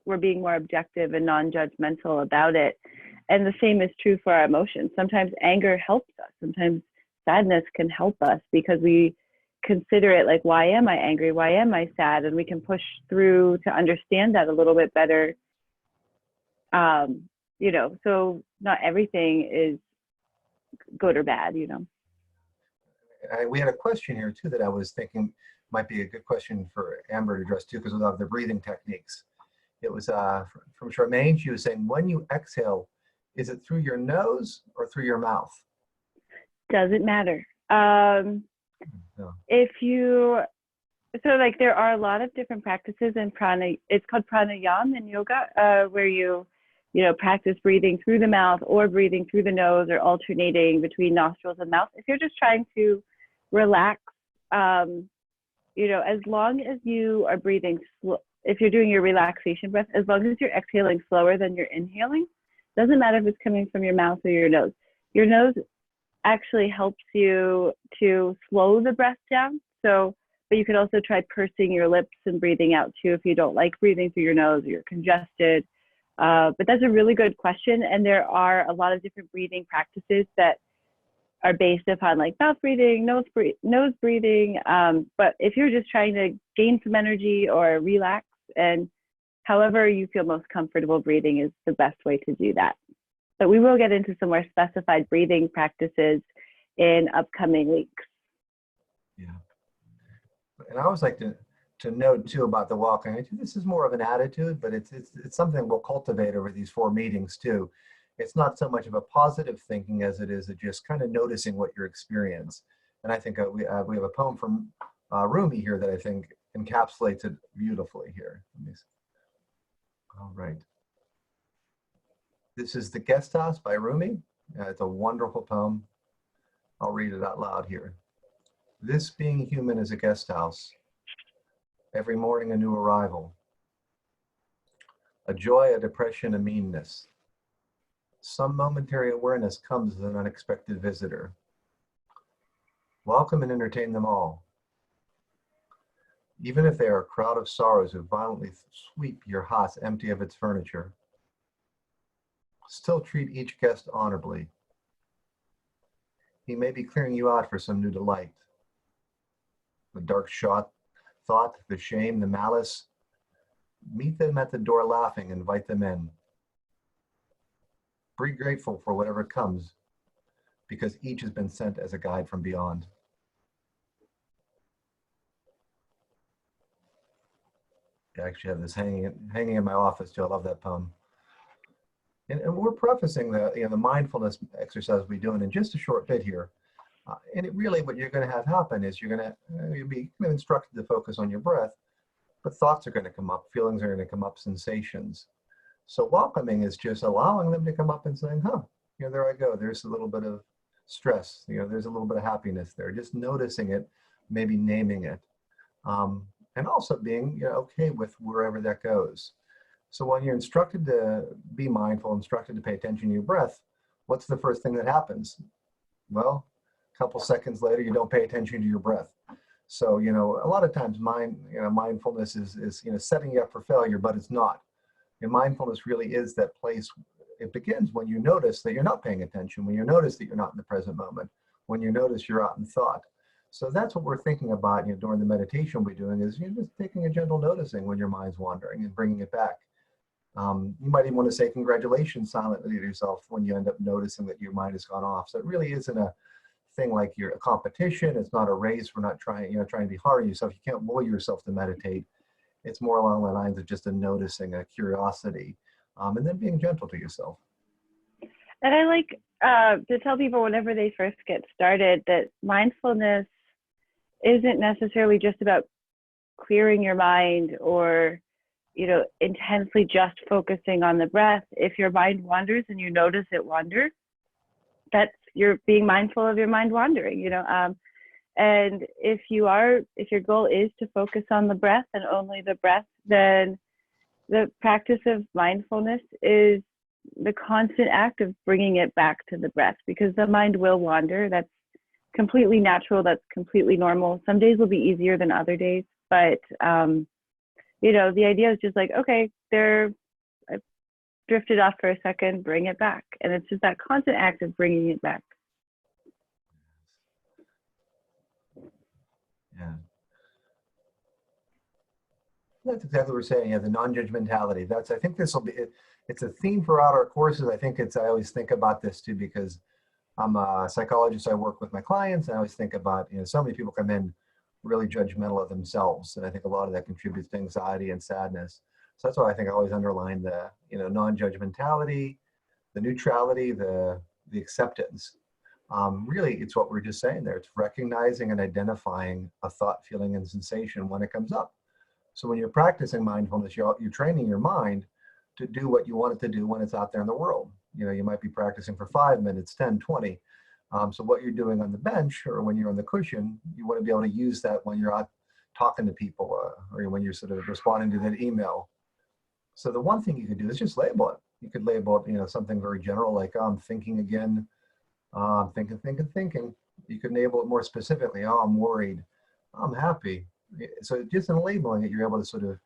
we're being more objective and non-judgmental about it. And the same is true for our emotions. Sometimes anger helps us. Sometimes sadness can help us, because we consider it like, why am I angry? Why am I sad? And we can push through to understand that a little bit better. So not everything is good or bad, We had a question here too that I was thinking might be a good question for Amber to address too, because of the breathing techniques. It was from Charmaine. She was saying, when you exhale, is it through your nose or through your mouth? Doesn't matter. No. There are a lot of different practices in it's called pranayama in yoga, where you practice breathing through the mouth or breathing through the nose, or alternating between nostrils and mouth. If you're just trying to relax, as long as you are breathing slow, if you're doing your relaxation breath, as long as you're exhaling slower than you're inhaling, doesn't matter if it's coming from your mouth or your nose. Your nose actually helps you to slow the breath down. But you can also try pursing your lips and breathing out too, if you don't like breathing through your nose or you're congested. But that's a really good question. And there are a lot of different breathing practices that are based upon like mouth breathing, nose breathing. But if you're just trying to gain some energy or relax, and however you feel most comfortable breathing is the best way to do that. But we will get into some more specified breathing practices in upcoming weeks. Yeah. And I always like to note too about the walking. This is more of an attitude, but it's something we'll cultivate over these 4 meetings too. It's not so much of a positive thinking as it is just kind of noticing what your experience. And I think we have a poem from Rumi here that I think encapsulates it beautifully here. All right. This is The Guest House by Rumi. It's a wonderful poem. I'll read it out loud here. This being human is a guest house. Every morning a new arrival. A joy, a depression, a meanness. Some momentary awareness comes as an unexpected visitor. Welcome and entertain them all. Even if they are a crowd of sorrows who violently sweep your house empty of its furniture, still treat each guest honorably. He may be clearing you out for some new delight. the dark thought, the shame, the malice. Meet them at the door laughing, invite them in. Be grateful for whatever comes, because each has been sent as a guide from beyond. I actually have this hanging in my office too. I love that poem. And we're prefacing the mindfulness exercise we're doing in just a short bit here. And it really, what you're going to have happen is you'll be instructed to focus on your breath, but thoughts are going to come up, feelings are going to come up, sensations. So welcoming is just allowing them to come up and saying, there I go. There's a little bit of stress. There's a little bit of happiness there. Just noticing it, maybe naming it. And also being okay with wherever that goes. So when you're instructed to be mindful, instructed to pay attention to your breath, what's the first thing that happens? Well, a couple seconds later, you don't pay attention to your breath. So, a lot of times mindfulness is setting you up for failure, but it's not. And mindfulness really is that place. It begins when you notice that you're not paying attention, when you notice that you're not in the present moment, when you notice you're out in thought. So that's what we're thinking about during the meditation we're doing is just taking a gentle noticing when your mind's wandering and bringing it back. You might even want to say congratulations silently to yourself when you end up noticing that your mind has gone off. So it really isn't a thing like you're a competition. It's not a race. We're not trying to be hard on yourself. You can't will yourself to meditate. It's more along the lines of just a noticing, a curiosity, and then being gentle to yourself. And I like to tell people whenever they first get started that mindfulness isn't necessarily just about clearing your mind or intensely just focusing on the breath. If your mind wanders and you notice it wander, you're being mindful of your mind wandering, and if your goal is to focus on the breath and only the breath, then the practice of mindfulness is the constant act of bringing it back to the breath, because the mind will wander. That's completely natural. That's completely normal. Some days will be easier than other days, but the idea is just like, okay, I drifted off for a second, bring it back. And it's just that constant act of bringing it back. Yeah. That's exactly what we're saying. The non-judgmentality. I think this will be, it's a theme throughout our courses. I always think about this too, because I'm a psychologist. I work with my clients. And I always think about, so many people come in really judgmental of themselves. And I think a lot of that contributes to anxiety and sadness. So that's why I think I always underline the, non-judgmentality, the neutrality, the acceptance. Really, it's what we're just saying there. It's recognizing and identifying a thought, feeling, and sensation when it comes up. So when you're practicing mindfulness, you're training your mind to do what you want it to do when it's out there in the world. You might be practicing for 5 minutes, 10, 20. So what you're doing on the bench or when you're on the cushion, you want to be able to use that when you're out talking to people or when you're sort of responding to that email. So the one thing you could do is just label it. You could label it, something very general like, I'm thinking again, thinking. You could label it more specifically. I'm worried, I'm happy. So just in labeling it, you're able to sort of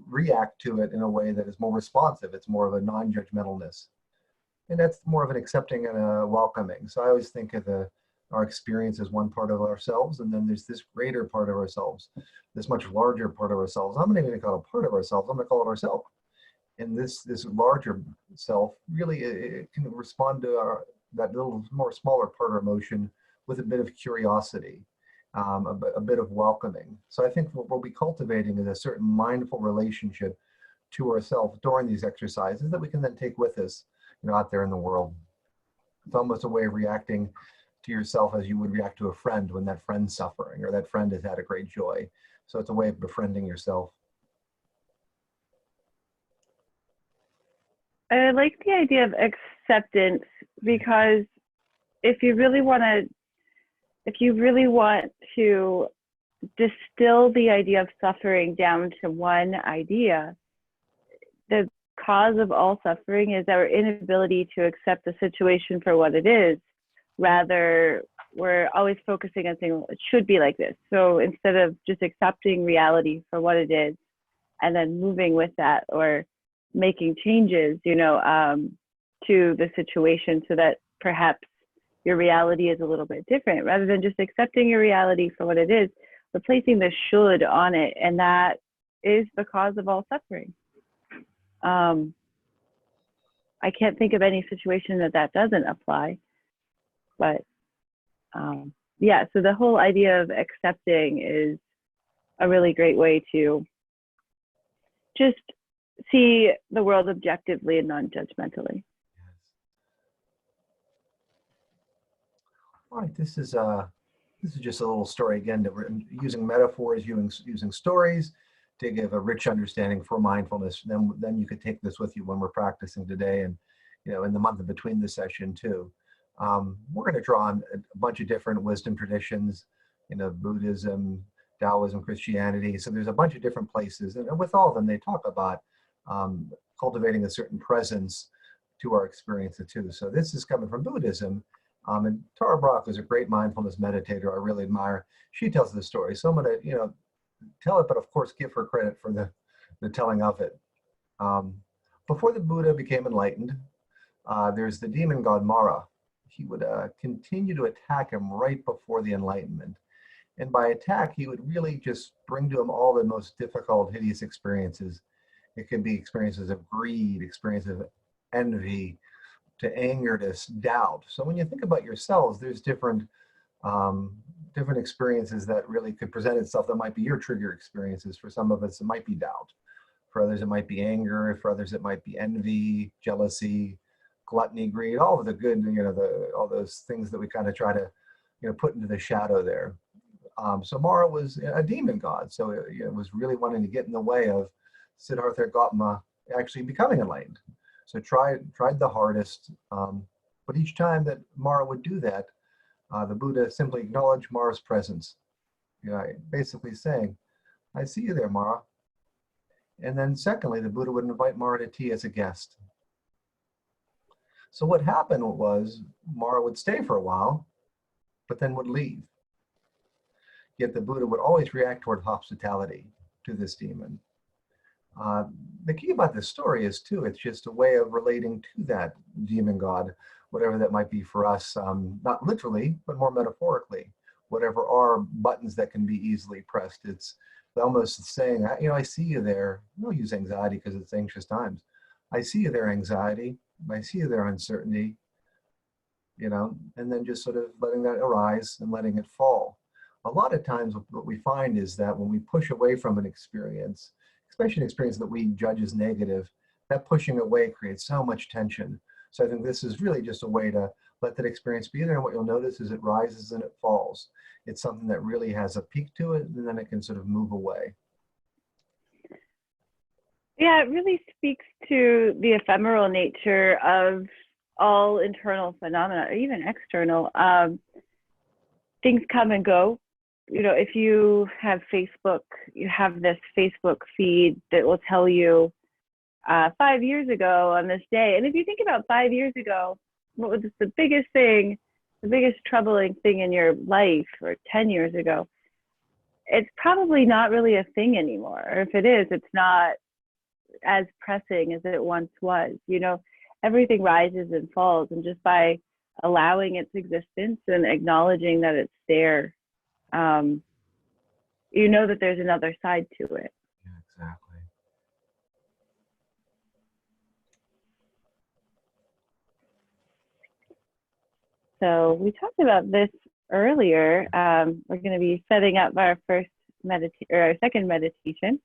react to it in a way that is more responsive. It's more of a non-judgmentalness. And that's more of an accepting and a welcoming. So I always think of our experience as one part of ourselves, and then there's this greater part of ourselves, this much larger part of ourselves. I'm not even going to call it part of ourselves, I'm going to call it ourself. And this larger self really it can respond to that little more smaller part of our emotion with a bit of curiosity. A bit of welcoming. So I think what we'll be cultivating is a certain mindful relationship to ourselves during these exercises that we can then take with us, out there in the world. It's almost a way of reacting to yourself as you would react to a friend when that friend's suffering or that friend has had a great joy. So it's a way of befriending yourself. I like the idea of acceptance, because if you really want to distill the idea of suffering down to one idea, the cause of all suffering is our inability to accept the situation for what it is. Rather, we're always focusing on saying, well, it should be like this. So instead of just accepting reality for what it is and then moving with that or making changes, to the situation so that perhaps your reality is a little bit different, rather than just accepting your reality for what it is, placing the should on it, and that is the cause of all suffering. I can't think of any situation that doesn't apply, but yeah, so the whole idea of accepting is a really great way to just see the world objectively and non-judgmentally. All right, this is just a little story again that we're using metaphors, using stories to give a rich understanding for mindfulness. Then you could take this with you when we're practicing today, and in the month in between the session too. We're going to draw on a bunch of different wisdom traditions, Buddhism, Taoism, Christianity. So there's a bunch of different places, and with all of them, they talk about cultivating a certain presence to our experience too. So this is coming from Buddhism. And Tara Brach is a great mindfulness meditator I really admire. She tells the story. So I'm going to, tell it, but of course, give her credit for the telling of it. Before the Buddha became enlightened, there's the demon god Mara. He would continue to attack him right before the enlightenment. And by attack, he would really just bring to him all the most difficult, hideous experiences. It could be experiences of greed, experiences of envy, to anger, to doubt. So when you think about yourselves, there's different experiences that really could present itself that might be your trigger experiences. For some of us, it might be doubt. For others, it might be anger. For others, it might be envy, jealousy, gluttony, greed, all of the good, all those things that we kind of try to, put into the shadow there. So Mara was a demon god. So it was really wanting to get in the way of Siddhartha Gautama actually becoming enlightened. So tried the hardest, but each time that Mara would do that, the Buddha simply acknowledged Mara's presence, basically saying, "I see you there, Mara." And then secondly, the Buddha would invite Mara to tea as a guest. So what happened was Mara would stay for a while, but then would leave. Yet the Buddha would always react toward hospitality to this demon. The key about this story is too, it's just a way of relating to that demon god, whatever that might be for us, not literally, but more metaphorically, whatever are buttons that can be easily pressed. It's almost saying, I see you there. Don't use anxiety because it's anxious times. I see you there, anxiety. I see you there, uncertainty, and then just sort of letting that arise and letting it fall. A lot of times what we find is that when we push away from an experience, especially an experience that we judge as negative, that pushing away creates so much tension. So I think this is really just a way to let that experience be there. And what you'll notice is it rises and it falls. It's something that really has a peak to it, and then it can sort of move away. Yeah, it really speaks to the ephemeral nature of all internal phenomena, or even external. Things come and go. If you have Facebook, you have this Facebook feed that will tell you 5 years ago on this day. And if you think about 5 years ago, what was the biggest thing, the biggest troubling thing in your life, or 10 years ago, it's probably not really a thing anymore. Or if it is, it's not as pressing as it once was. Everything rises and falls. And just by allowing its existence and acknowledging that it's there, that there's another side to it. Yeah, exactly. So we talked about this earlier. We're going to be setting up our second meditation.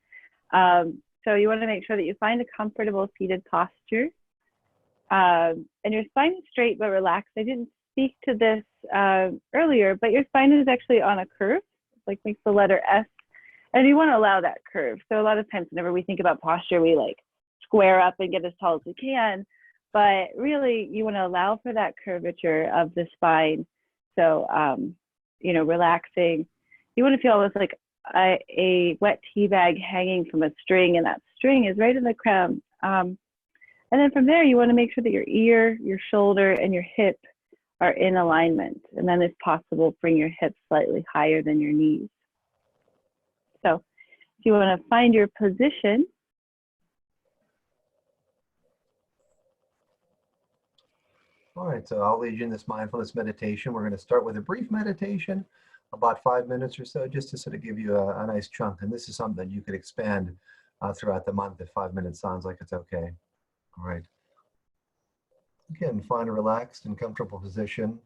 So you want to make sure that you find a comfortable seated posture, and your spine is straight but relaxed. I didn't speak to this earlier, but your spine is actually on a curve, like makes the letter S, and you want to allow that curve. So a lot of times whenever we think about posture, we square up and get as tall as we can, but really you want to allow for that curvature of the spine. So, relaxing. You want to feel almost like a wet tea bag hanging from a string, and that string is right in the crown. And then from there, you want to make sure that your ear, your shoulder, and your hip are in alignment. And then if possible, bring your hips slightly higher than your knees. So if you want to find your position. All right, so I'll lead you in this mindfulness meditation. We're going to start with a brief meditation about 5 minutes or so, just to sort of give you a nice chunk. And this is something that you could expand throughout the month if 5 minutes sounds like it's okay. All right. Again, find a relaxed and comfortable position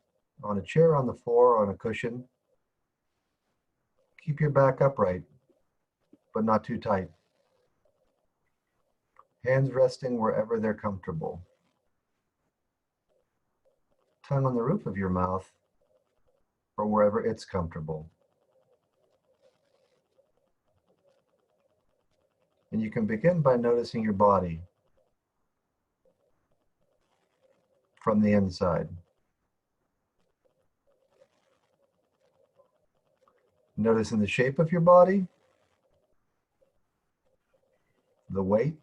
on a chair, on the floor, or on a cushion. Keep your back upright, but not too tight. Hands resting wherever they're comfortable. Tongue on the roof of your mouth, or wherever it's comfortable. And you can begin by noticing your body from the inside. Noticing the shape of your body, the weight,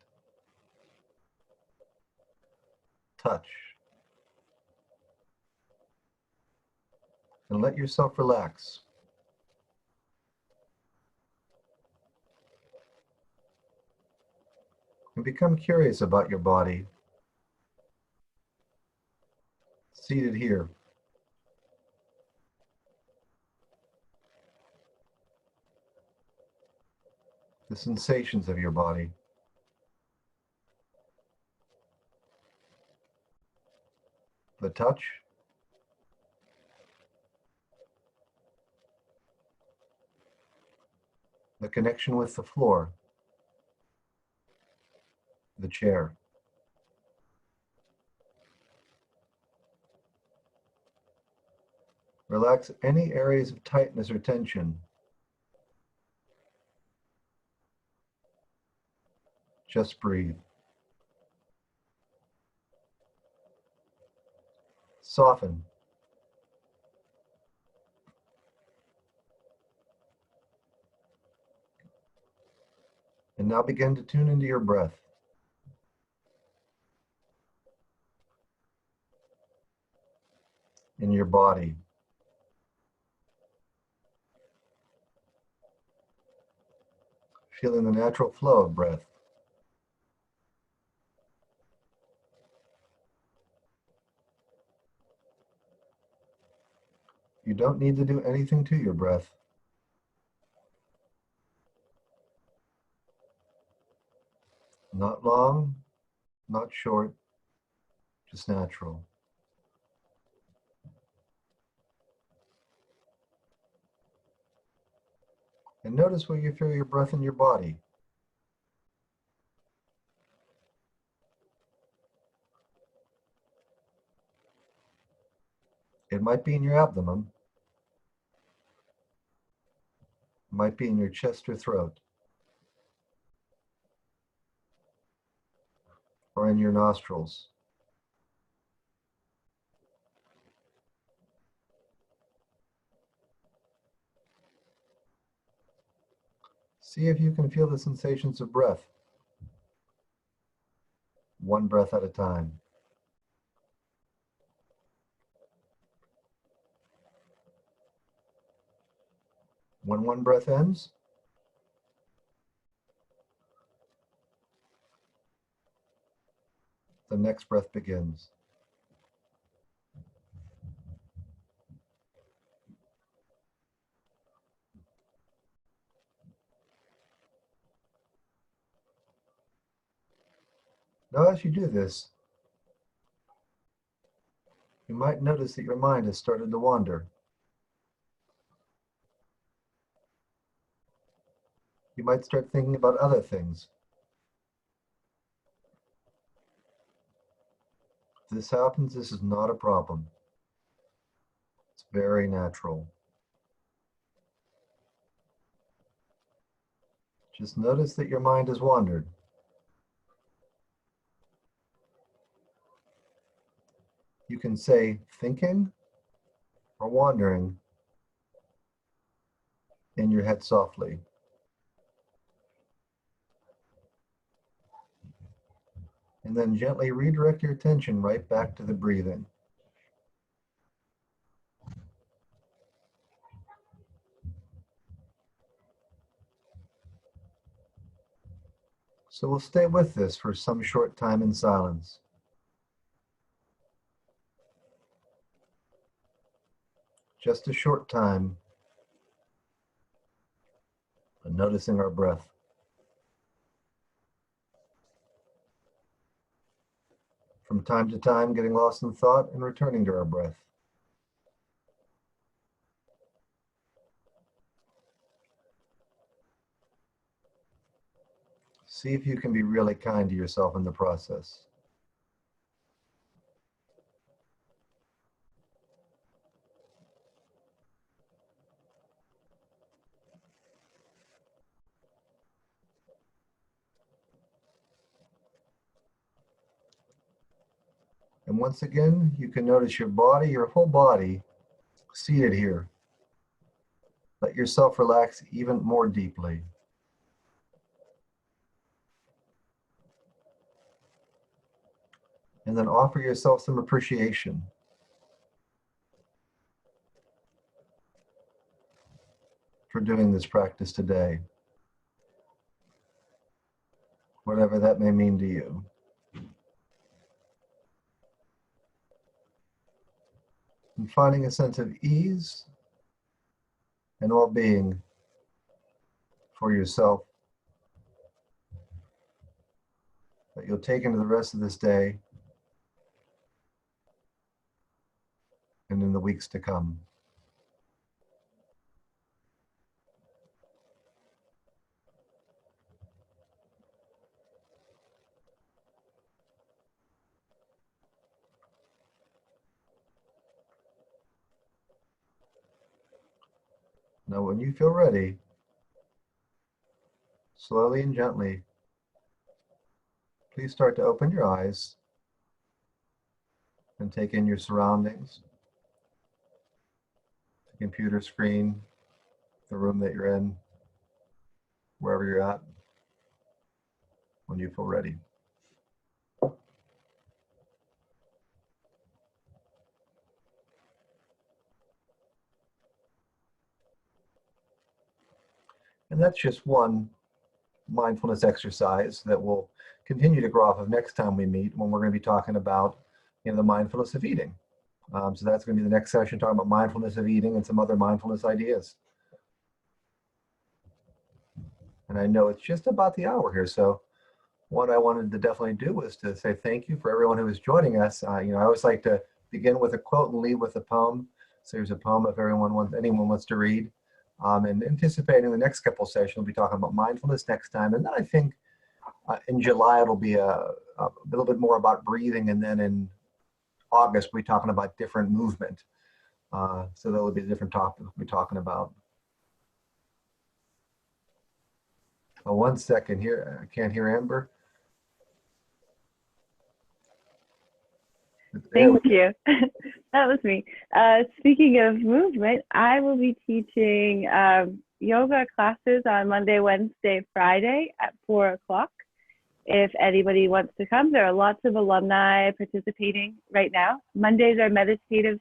touch. And let yourself relax. And become curious about your body, seated here. The sensations of your body. The touch. The connection with the floor. The chair. Relax any areas of tightness or tension. Just breathe. Soften. And now begin to tune into your breath. In your body. Feeling the natural flow of breath. You don't need to do anything to your breath. Not long, not short, just natural. And notice where you feel your breath in your body. It might be in your abdomen. It might be in your chest or throat. Or in your nostrils. See if you can feel the sensations of breath. One breath at a time. When one breath ends, the next breath begins. Now, as you do this, you might notice that your mind has started to wander. You might start thinking about other things. If this happens, this is not a problem. It's very natural. Just notice that your mind has wandered. You can say thinking or wandering in your head softly. And then gently redirect your attention right back to the breathing. So we'll stay with this for some short time in silence. Just a short time Noticing our breath. From time to time, getting lost in thought and returning to our breath. See if you can be really kind to yourself in the process. And once again, you can notice your body, your whole body, seated here. Let yourself relax even more deeply. And then offer yourself some appreciation. For doing this practice today. Whatever that may mean to you. And finding a sense of ease and well-being for yourself that you'll take into the rest of this day and in the weeks to come. Now, when you feel ready, slowly and gently, please start to open your eyes and take in your surroundings, the computer screen, the room that you're in, wherever you're at, when you feel ready. And that's just one mindfulness exercise that we'll continue to grow off of next time we meet, when we're going to be talking about, the mindfulness of eating. So that's going to be the next session, talking about mindfulness of eating and some other mindfulness ideas. And I know it's just about the hour here, so what I wanted to definitely do was to say thank you for everyone who is joining us. I always like to begin with a quote and lead with a poem. So here's a poem if anyone wants to read. And anticipating the next couple sessions, we'll be talking about mindfulness next time. And then I think in July, it'll be a little bit more about breathing. And then in August, we'll be talking about different movement. So that'll be a different topic we'll be talking about. Oh, 1 second here. I can't hear Amber. Thank you. That was me. Speaking of movement, I will be teaching yoga classes on Monday, Wednesday, Friday at 4 o'clock. If anybody wants to come, there are lots of alumni participating right now. Mondays are meditative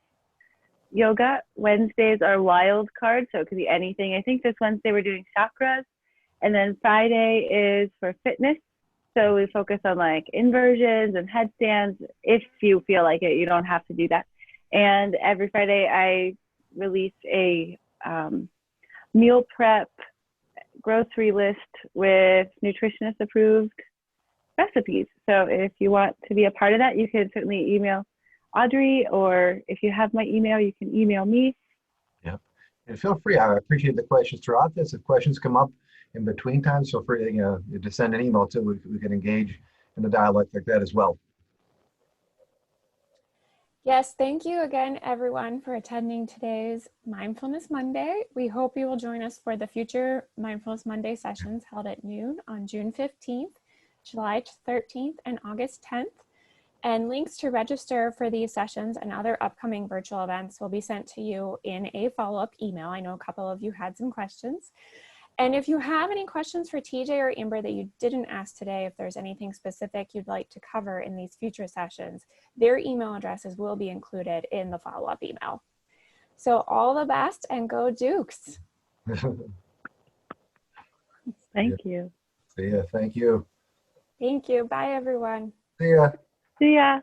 yoga. Wednesdays are wild card, so it could be anything. I think this Wednesday we're doing chakras. And then Friday is for fitness. So we focus on like inversions and headstands. If you feel like it, you don't have to do that. And every Friday I release a meal prep grocery list with nutritionist approved recipes. So if you want to be a part of that, you can certainly email Audrey, or if you have my email, you can email me. Yeah, and feel free. I appreciate the questions throughout this. If questions come up in between times, feel free to send an email too. We can engage in the dialogue like that as well. Yes, thank you again, everyone, for attending today's Mindfulness Monday. We hope you will join us for the future Mindfulness Monday sessions held at noon on June 15th, July 13th, and August 10th. And links to register for these sessions and other upcoming virtual events will be sent to you in a follow-up email. I know a couple of you had some questions. And if you have any questions for TJ or Amber that you didn't ask today, if there's anything specific you'd like to cover in these future sessions, their email addresses will be included in the follow-up email. So all the best and go Dukes. Thank you. See ya. Thank you. Thank you. Bye, everyone. See ya. See ya.